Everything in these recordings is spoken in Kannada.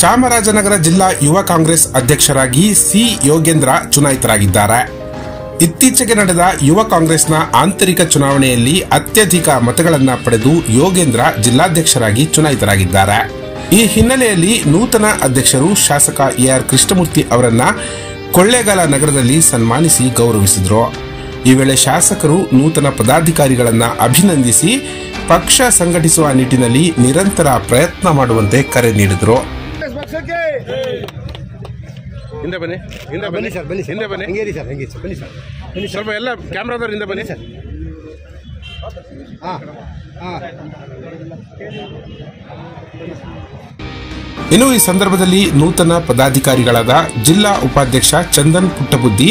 ಚಾಮರಾಜನಗರ ಜಿಲ್ಲಾ ಯುವ ಕಾಂಗ್ರೆಸ್ ಅಧ್ಯಕ್ಷರಾಗಿ ಸಿ ಯೋಗೇಂದ್ರ ಚುನಾಯಿತರಾಗಿದ್ದಾರೆ. ಇತ್ತೀಚೆಗೆ ನಡೆದ ಯುವ ಕಾಂಗ್ರೆಸ್ನ ಆಂತರಿಕ ಚುನಾವಣೆಯಲ್ಲಿ ಅತ್ಯಧಿಕ ಮತಗಳನ್ನು ಪಡೆದು ಯೋಗೇಂದ್ರ ಜಿಲ್ಲಾಧ್ಯಕ್ಷರಾಗಿ ಚುನಾಯಿತರಾಗಿದ್ದಾರೆ. ಈ ಹಿನ್ನೆಲೆಯಲ್ಲಿ ನೂತನ ಅಧ್ಯಕ್ಷರು ಶಾಸಕ ಎಆರ್ ಕೃಷ್ಣಮೂರ್ತಿ ಅವರನ್ನ ಕೊಳ್ಳೇಗಾಲ ನಗರದಲ್ಲಿ ಸನ್ಮಾನಿಸಿ ಗೌರವಿಸಿದರು. ಈ ವೇಳೆ ಶಾಸಕರು ನೂತನ ಪದಾಧಿಕಾರಿಗಳನ್ನು ಅಭಿನಂದಿಸಿ ಪಕ್ಷ ಸಂಘಟಿಸುವ ನಿಟ್ಟಿನಲ್ಲಿ ನಿರಂತರ ಪ್ರಯತ್ನ ಮಾಡುವಂತೆ ಕರೆ ನೀಡಿದರು. ಇನ್ನು ಈ ಸಂದರ್ಭದಲ್ಲಿ ನೂತನ ಪದಾಧಿಕಾರಿಗಳಾದ ಜಿಲ್ಲಾ ಉಪಾಧ್ಯಕ್ಷ ಚಂದನ್ ಪುಟ್ಟಬುದ್ದಿ,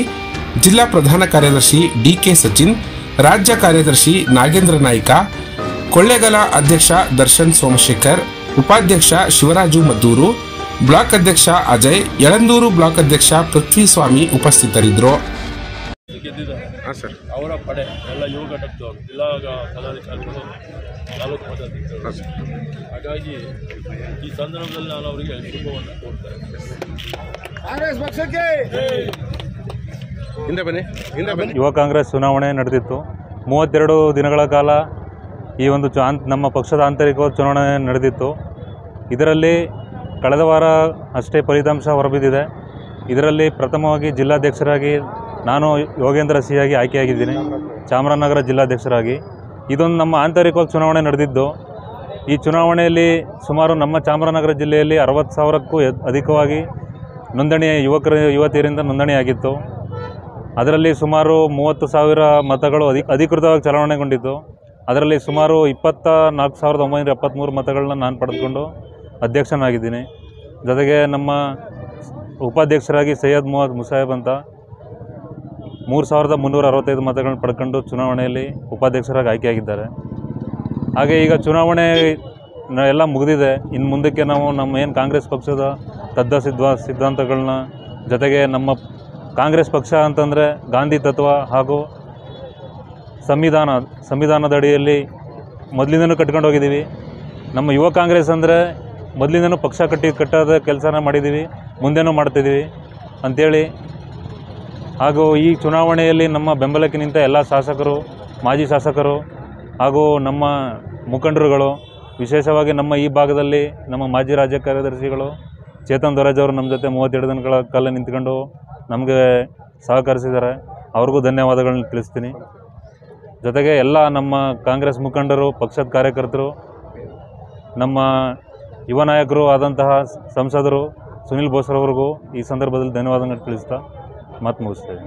ಜಿಲ್ಲಾ ಪ್ರಧಾನ ಕಾರ್ಯದರ್ಶಿ ಡಿಕೆ ಸಚಿನ್, ರಾಜ್ಯ ಕಾರ್ಯದರ್ಶಿ ನಾಗೇಂದ್ರ ನಾಯ್ಕ, ಕೊಳ್ಳೇಗಾಲ ಅಧ್ಯಕ್ಷ ದರ್ಶನ್ ಸೋಮಶೇಖರ್, ಉಪಾಧ್ಯಕ್ಷ ಶಿವರಾಜು ಮದ್ದೂರು, ಬ್ಲಾಕ್ ಅಧ್ಯಕ್ಷ ಅಜಯ್, ಯಳಂದೂರು ಬ್ಲಾಕ್ ಅಧ್ಯಕ್ಷ ಪೃಥ್ವಿಸ್ವಾಮಿ ಉಪಸ್ಥಿತರಿದ್ದರು. ಅವರ ಪಡೆ ಎಲ್ಲ ಯುವ ಘಟಕದವರು, ಜಿಲ್ಲಾ ಪದಾಧಿಕಾರಿಗಳು, ತಾಲೂಕು ಪದಾಧಿಕಾರಿಗಳು. ಹಾಗಾಗಿ ಈ ಸಂದರ್ಭದಲ್ಲಿ ನಾನು ಅವರಿಗೆ ಶುಭವನ್ನು ಕೋರ್ತಾ ಇದ್ದೇನೆ. ಯುವ ಕಾಂಗ್ರೆಸ್ ಚುನಾವಣೆ ನಡೆದಿತ್ತು. 32 ದಿನಗಳ ಕಾಲ ಈ ಒಂದು ನಮ್ಮ ಪಕ್ಷದ ಆಂತರಿಕ ಚುನಾವಣೆ ನಡೆದಿತ್ತು. ಇದರಲ್ಲಿ ಕಳೆದ ವಾರ ಅಷ್ಟೇ ಫಲಿತಾಂಶ ಹೊರಬಿದ್ದಿದೆ. ಇದರಲ್ಲಿ ಪ್ರಥಮವಾಗಿ ಜಿಲ್ಲಾಧ್ಯಕ್ಷರಾಗಿ ನಾನು ಯೋಗೇಂದ್ರ ಸಿಯಾಗಿ ಆಯ್ಕೆಯಾಗಿದ್ದೀನಿ, ಚಾಮರಾಜನಗರ ಜಿಲ್ಲಾಧ್ಯಕ್ಷರಾಗಿ. ಇದೊಂದು ನಮ್ಮ ಆಂತರಿಕವಾಗಿ ಚುನಾವಣೆ ನಡೆದಿದ್ದು. ಈ ಚುನಾವಣೆಯಲ್ಲಿ ಸುಮಾರು ನಮ್ಮ ಚಾಮರಾಜನಗರ ಜಿಲ್ಲೆಯಲ್ಲಿ 60,000ಕ್ಕೂ ಅಧಿಕವಾಗಿ ಯುವತಿಯರಿಂದ ನೋಂದಣಿಯಾಗಿತ್ತು. ಅದರಲ್ಲಿ ಸುಮಾರು 30,000 ಮತಗಳು ಅಧಿಕೃತವಾಗಿ ಚಲಾವಣೆಗೊಂಡಿದ್ದು. ಅದರಲ್ಲಿ ಸುಮಾರು 24,973 ಮತಗಳನ್ನ ನಾನು ಪಡೆದುಕೊಂಡು ಅಧ್ಯಕ್ಷನಾಗಿದ್ದೀನಿ. ಜೊತೆಗೆ ನಮ್ಮ ಉಪಾಧ್ಯಕ್ಷರಾಗಿ ಸೈಯದ್ ಮೊಹಮ್ಮದ್ ಮುಸಾಯಬ್ ಅಂತ 3,365 ಮತಗಳನ್ನು ಪಡ್ಕೊಂಡು ಚುನಾವಣೆಯಲ್ಲಿ ಉಪಾಧ್ಯಕ್ಷರಾಗಿ ಆಯ್ಕೆಯಾಗಿದ್ದಾರೆ. ಹಾಗೆ ಈಗ ಚುನಾವಣೆ ಎಲ್ಲ ಮುಗಿದಿದೆ. ಇನ್ನು ಮುಂದಕ್ಕೆ ನಾವು ನಮ್ಮ ಏನು ಕಾಂಗ್ರೆಸ್ ಪಕ್ಷದ ಸಿದ್ಧಾಂತಗಳನ್ನ, ಜೊತೆಗೆ ನಮ್ಮ ಕಾಂಗ್ರೆಸ್ ಪಕ್ಷ ಅಂತಂದರೆ ಗಾಂಧಿ ತತ್ವ ಹಾಗೂ ಸಂವಿಧಾನದ ಅಡಿಯಲ್ಲಿ ಮೊದಲಿಂದನೂ ಕಟ್ಕೊಂಡು ಹೋಗಿದ್ದೀವಿ. ನಮ್ಮ ಯುವ ಕಾಂಗ್ರೆಸ್ ಅಂದರೆ ಮೊದಲಿಂದನೂ ಪಕ್ಷ ಕಟ್ಟೋದ ಕೆಲಸನ ಮಾಡಿದ್ದೀವಿ, ಮುಂದೆನೂ ಮಾಡ್ತಿದ್ದೀವಿ ಅಂಥೇಳಿ. ಹಾಗೂ ಈ ಚುನಾವಣೆಯಲ್ಲಿ ನಮ್ಮ ಬೆಂಬಲಕ್ಕೆ ನಿಂತ ಎಲ್ಲ ಶಾಸಕರು, ಮಾಜಿ ಶಾಸಕರು ಹಾಗೂ ನಮ್ಮ ಮುಖಂಡರುಗಳು, ವಿಶೇಷವಾಗಿ ನಮ್ಮ ಈ ಭಾಗದಲ್ಲಿ ನಮ್ಮ ಮಾಜಿ ರಾಜ್ಯ ಕಾರ್ಯದರ್ಶಿಗಳು ಚೇತನ್ ದೊರಾಜ್ ಅವರು ನಮ್ಮ ಜೊತೆ 32 ದಿನಗಳ ಕಾಲ ನಿಂತ್ಕೊಂಡು ನಮಗೆ ಸಹಕರಿಸಿದ್ದಾರೆ. ಅವ್ರಿಗೂ ಧನ್ಯವಾದಗಳನ್ನ ತಿಳಿಸ್ತೀನಿ. ಜೊತೆಗೆ ಎಲ್ಲ ನಮ್ಮ ಕಾಂಗ್ರೆಸ್ ಮುಖಂಡರು, ಪಕ್ಷದ ಕಾರ್ಯಕರ್ತರು, ನಮ್ಮ ಯುವ ನಾಯಕರು ಆದಂತಹ ಸಂಸದರು ಸುನಿಲ್ ಬೋಸ್ರವ್ರಿಗೂ ಈ ಸಂದರ್ಭದಲ್ಲಿ ಧನ್ಯವಾದಗಳನ್ನು ತಿಳಿಸ್ತಾ ಮಾತು ಮುಗಿಸ್ತೇವೆ.